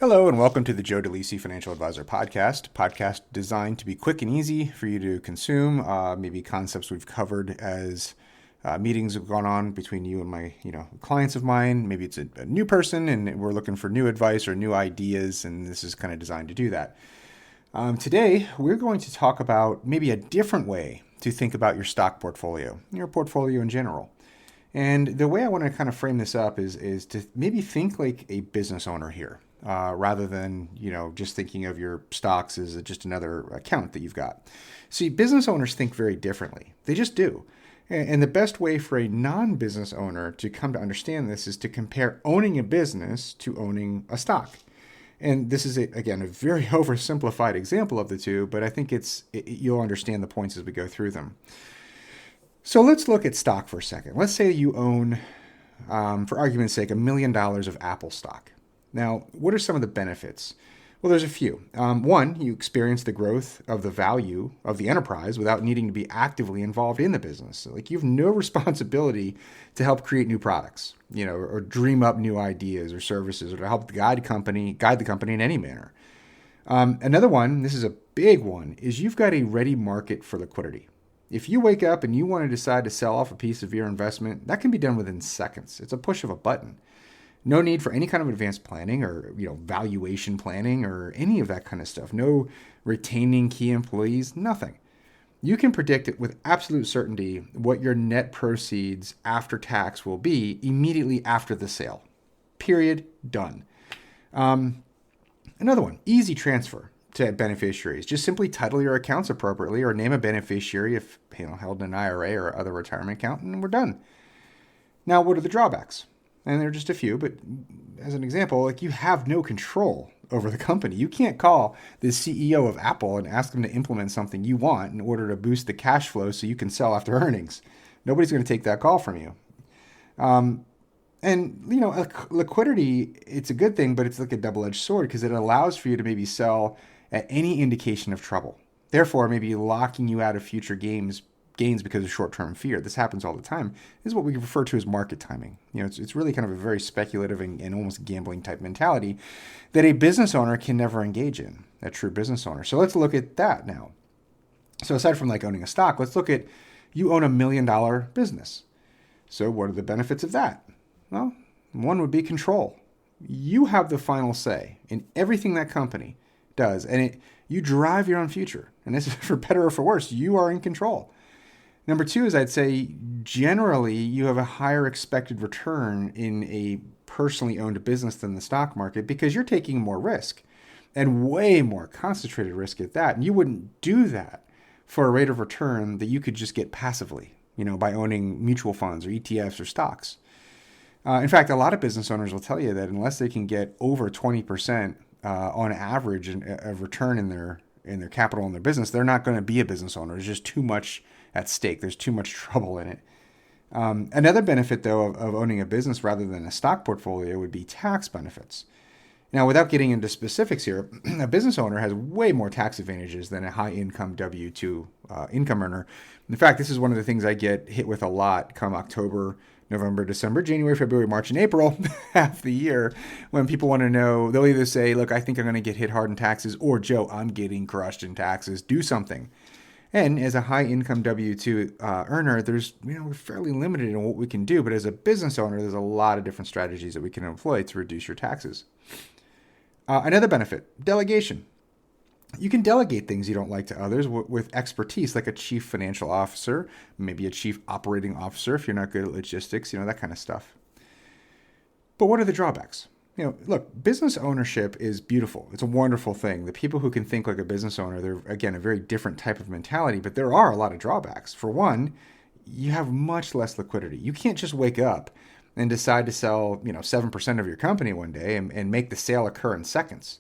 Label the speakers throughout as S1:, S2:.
S1: Hello and welcome to the Joe DeLisi Financial Advisor podcast designed to be quick and easy for you to consume. Maybe concepts we've covered as meetings have gone on between you and my, clients of mine. Maybe it's a new person and we're looking for new advice or new ideas, and this is kind of designed to do that. Today, we're going to talk about maybe a different way to think about your stock portfolio, your portfolio in general. And the way I want to kind of frame this up is to maybe think like a business owner here, rather than just thinking of your stocks as just another account that you've got. See, business owners think very differently. They just do. And the best way for a non-business owner to come to understand this is to compare owning a business to owning a stock. And this is, again, a very oversimplified example of the two, but I think you'll understand the points as we go through them. So let's look at stock for a second. Let's say you own, for argument's sake, $1 million of Apple stock. Now, what are some of the benefits? Well, there's a few. One, you experience the growth of the value of the enterprise without needing to be actively involved in the business. So, you have no responsibility to help create new products, or dream up new ideas or services, or to help guide the company in any manner. Another one, this is a big one, is you've got a ready market for liquidity. If you wake up and you want to decide to sell off a piece of your investment, that can be done within seconds. It's a push of a button. No need for any kind of advanced planning or valuation planning or any of that kind of stuff. No retaining key employees, nothing. You can predict it with absolute certainty what your net proceeds after tax will be immediately after the sale. Period. Done. Another one, easy transfer to beneficiaries. Just simply title your accounts appropriately or name a beneficiary if held in an IRA or other retirement account, and we're done. Now, what are the drawbacks? And there are just a few, but as an example, you have no control over the company. You can't call the CEO of Apple and ask them to implement something you want in order to boost the cash flow so you can sell after earnings. Nobody's going to take that call from you. Liquidity, it's a good thing, but it's like a double-edged sword because it allows for you to maybe sell at any indication of trouble. Therefore, maybe locking you out of future gains because of short-term fear. This happens all the time. This is what we refer to as market timing. It's really kind of a very speculative and almost gambling type mentality that a business owner can never engage in, a true business owner. So let's look at that now. So aside from owning a stock, let's look at you own $1 million business. So what are the benefits of that? Well, one would be control. You have the final say in everything that company does, and you drive your own future. And this is for better or for worse. You are in control. Number two is I'd say generally you have a higher expected return in a personally owned business than the stock market because you're taking more risk and way more concentrated risk at that. And you wouldn't do that for a rate of return that you could just get passively, by owning mutual funds or ETFs or stocks. In fact, a lot of business owners will tell you that unless they can get over 20% on average of return in their capital in their business, they're not going to be a business owner. There's just too much at stake. There's too much trouble in it. Another benefit, though, of owning a business rather than a stock portfolio would be tax benefits. Now, without getting into specifics here, a business owner has way more tax advantages than a high-income W-2 income earner. In fact, this is one of the things I get hit with a lot come October, November, December, January, February, March, and April, half the year, when people want to know. They'll either say, look, I think I'm going to get hit hard in taxes, or Joe, I'm getting crushed in taxes. Do something. And as a high-income W-2 earner, we're fairly limited in what we can do. But as a business owner, there's a lot of different strategies that we can employ to reduce your taxes. Another benefit, delegation. You can delegate things you don't like to others with expertise, like a chief financial officer, maybe a chief operating officer if you're not good at logistics, that kind of stuff. But what are the drawbacks? Look, business ownership is beautiful. It's a wonderful thing. The people who can think like a business owner, they're, again, a very different type of mentality, but there are a lot of drawbacks. For one, you have much less liquidity. You can't just wake up and decide to sell, 7% of your company one day and make the sale occur in seconds.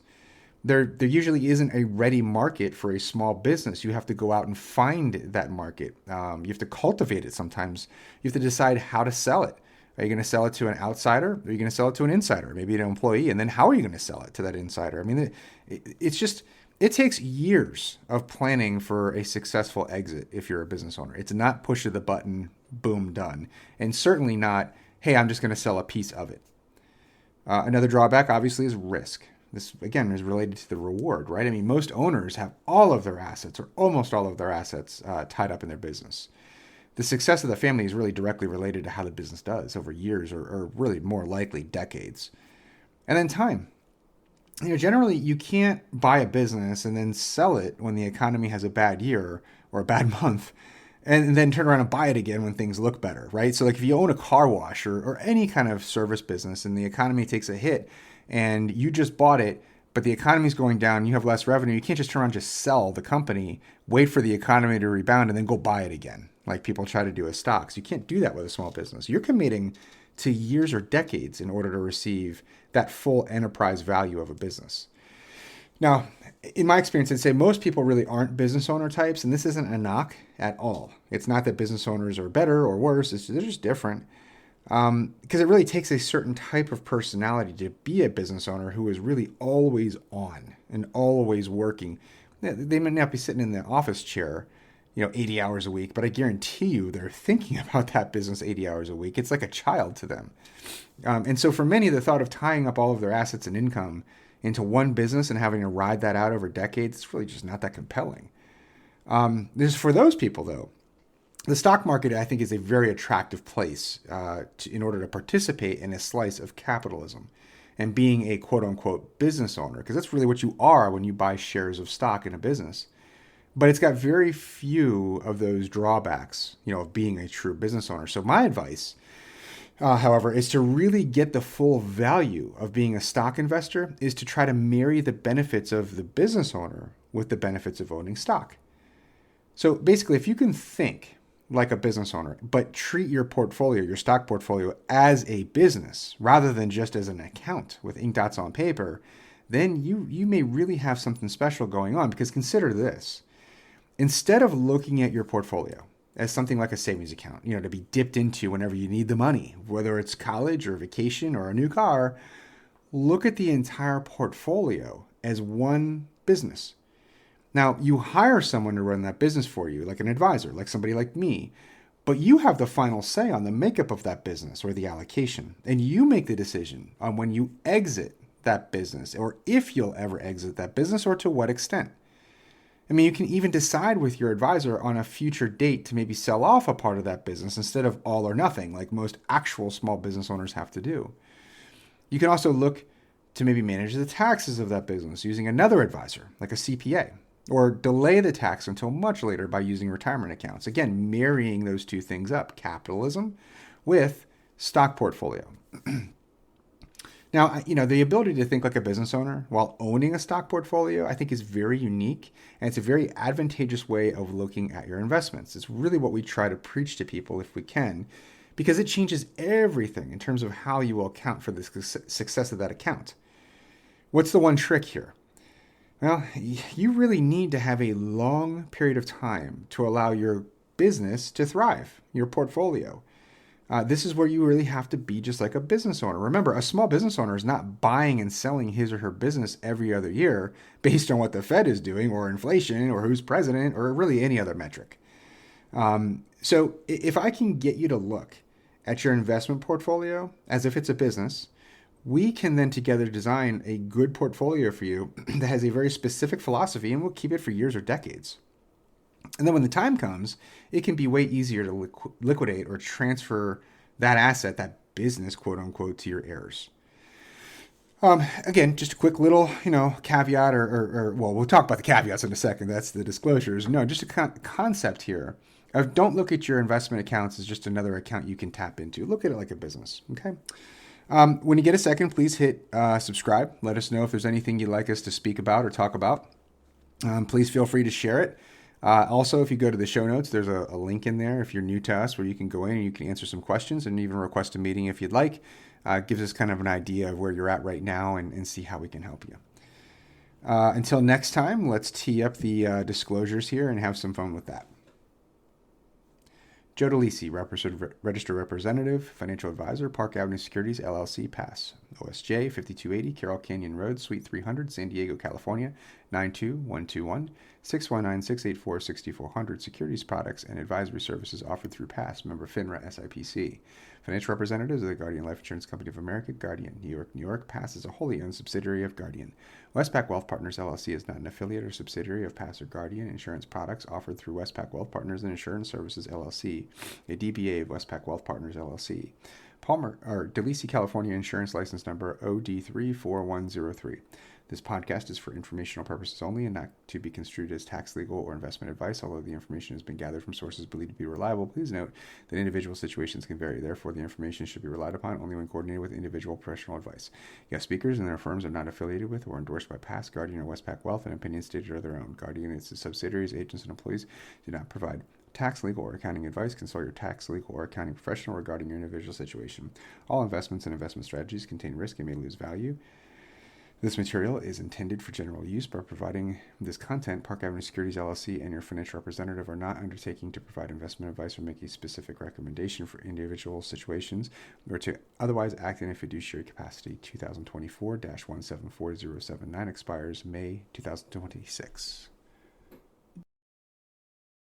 S1: There usually isn't a ready market for a small business. You have to go out and find that market. You have to cultivate it sometimes. You have to decide how to sell it. Are you going to sell it to an outsider? Or are you going to sell it to an insider, maybe an employee? And then how are you going to sell it to that insider? I mean, it takes years of planning for a successful exit if you're a business owner. It's not push of the button, boom, done. And certainly not, hey, I'm just going to sell a piece of it. Another drawback, obviously, is risk. This, again, is related to the reward, right? I mean, most owners have all of their assets or almost all of their assets tied up in their business. The success of the family is really directly related to how the business does over years or really more likely decades. And then time. Generally, you can't buy a business and then sell it when the economy has a bad year or a bad month and then turn around and buy it again when things look better, right? So like if you own a car wash or any kind of service business and the economy takes a hit and you just bought it, but the economy's going down, you have less revenue, you can't just turn around and just sell the company, wait for the economy to rebound and then go buy it again, like people try to do with stocks. You can't do that with a small business. You're committing to years or decades in order to receive that full enterprise value of a business. Now, in my experience, I'd say most people really aren't business owner types, and this isn't a knock at all. It's not that business owners are better or worse, they're just different. Because it really takes a certain type of personality to be a business owner who is really always on and always working. They may not be sitting in the office chair, 80 hours a week, but I guarantee you they're thinking about that business 80 hours a week. It's like a child to them. And so for many, the thought of tying up all of their assets and income into one business and having to ride that out over decades, it's really just not that compelling. For those people, though, the stock market, I think, is a very attractive place in order to participate in a slice of capitalism and being a quote-unquote business owner, because that's really what you are when you buy shares of stock in a business. But it's got very few of those drawbacks, of being a true business owner. So my advice, however, is to really get the full value of being a stock investor is to try to marry the benefits of the business owner with the benefits of owning stock. So basically, if you can think like a business owner, but treat your portfolio, your stock portfolio, as a business rather than just as an account with ink dots on paper, then you may really have something special going on. Because consider this. Instead of looking at your portfolio as something like a savings account, to be dipped into whenever you need the money, whether it's college or vacation or a new car, look at the entire portfolio as one business. Now, you hire someone to run that business for you, like an advisor, like somebody like me, but you have the final say on the makeup of that business or the allocation, and you make the decision on when you exit that business or if you'll ever exit that business or to what extent. I mean, you can even decide with your advisor on a future date to maybe sell off a part of that business instead of all or nothing, like most actual small business owners have to do. You can also look to maybe manage the taxes of that business using another advisor, like a CPA, or delay the tax until much later by using retirement accounts. Again, marrying those two things up, capitalism with stock portfolio. Now, the ability to think like a business owner while owning a stock portfolio, I think is very unique, and it's a very advantageous way of looking at your investments. It's really what we try to preach to people if we can, because it changes everything in terms of how you will account for the success of that account. What's the one trick here? Well, you really need to have a long period of time to allow your business to thrive, your portfolio. This is where you really have to be just like a business owner. Remember, a small business owner is not buying and selling his or her business every other year based on what the Fed is doing or inflation or who's president or really any other metric. So if I can get you to look at your investment portfolio as if it's a business, we can then together design a good portfolio for you that has a very specific philosophy, and we'll keep it for years or decades. And then when the time comes, it can be way easier to liquidate or transfer that asset, that business, quote unquote, to your heirs. Again, just a quick little, caveat or we'll talk about the caveats in a second. That's the disclosures. No, just a concept here of don't look at your investment accounts as just another account you can tap into. Look at it like a business, okay? When you get a second, please hit subscribe. Let us know if there's anything you'd like us to speak about or talk about. Please feel free to share it. Also, if you go to the show notes, there's a link in there if you're new to us where you can go in and you can answer some questions and even request a meeting if you'd like. Gives us kind of an idea of where you're at right now and see how we can help you. Until next time, let's tee up the disclosures here and have some fun with that. Joe DeLisi, Registered Representative, Financial Advisor, Park Avenue Securities, LLC, Pass. OSJ 5280, Carroll Canyon Road, Suite 300, San Diego, California, 92121, 619-684-6400. Securities products and advisory services offered through Pass. Member FINRA SIPC. Financial representatives of the Guardian Life Insurance Company of America, Guardian, New York, New York, Pass is a wholly owned subsidiary of Guardian. Westpac Wealth Partners LLC is not an affiliate or subsidiary of Pass or Guardian. Insurance products offered through Westpac Wealth Partners and Insurance Services LLC, a DBA of Westpac Wealth Partners LLC. Palmer or Delisi, California Insurance License Number OD34103. This podcast is for informational purposes only and not to be construed as tax, legal, or investment advice. Although the information has been gathered from sources believed to be reliable, please note that individual situations can vary. Therefore, the information should be relied upon only when coordinated with individual professional advice. Guest speakers and their firms are not affiliated with or endorsed by Pass, Guardian, or Westpac Wealth, and opinions stated are their own. Guardian and its subsidiaries, agents, and employees do not provide tax, legal, or accounting advice. Consult your tax, legal, or accounting professional regarding your individual situation. All investments and investment strategies contain risk and may lose value. This material is intended for general use. By providing this content, Park Avenue Securities LLC and your financial representative are not undertaking to provide investment advice or make a specific recommendation for individual situations or to otherwise act in a fiduciary capacity. 2024-174079 expires May 2026.